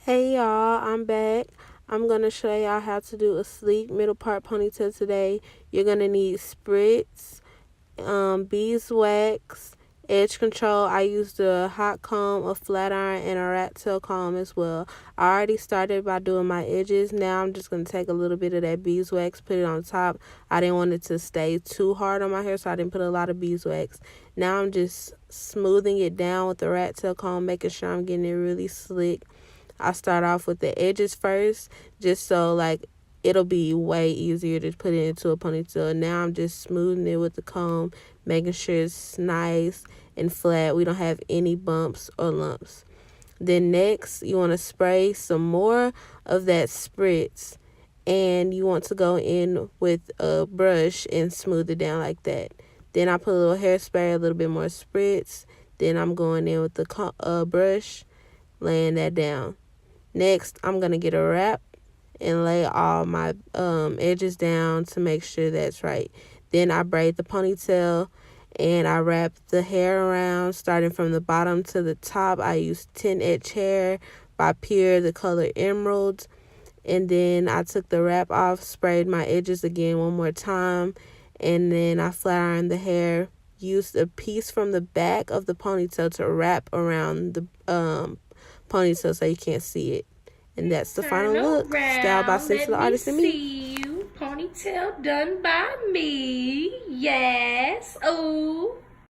Hey y'all, I'm back. I'm going to show y'all how to do a sleek middle part ponytail today. You're going to need spritz, beeswax, edge control. I used a hot comb, a flat iron, and a rat tail comb as well. I already started by doing my edges. Now I'm just going to take a little bit of that beeswax, put it on top. I didn't want it to stay too hard on my hair, so I didn't put a lot of beeswax. Now I'm just smoothing it down with the rat tail comb, making sure I'm getting it really slick. I start off with the edges first, just so it'll be way easier to put it into a ponytail. Now I'm just smoothing it with the comb, making sure it's nice and flat. We don't have any bumps or lumps. Then next, you want to spray some more of that spritz, and you want to go in with a brush and smooth it down like that. Then I put a little hairspray, a little bit more spritz. Then I'm going in with the brush, laying that down. Next, I'm going to get a wrap and lay all my edges down to make sure that's right. Then I braid the ponytail and I wrap the hair around, starting from the bottom to the top. I use 10 edge hair by Pure, the color Emerald. And then I took the wrap off, sprayed my edges again one more time, and then I flat ironed the hair. Used a piece from the back of the ponytail to wrap around the ponytail so you can't see it. And that's the final look. Styled by Sensitive Artist and me. See you. Ponytail done by me. Yes. Ooh.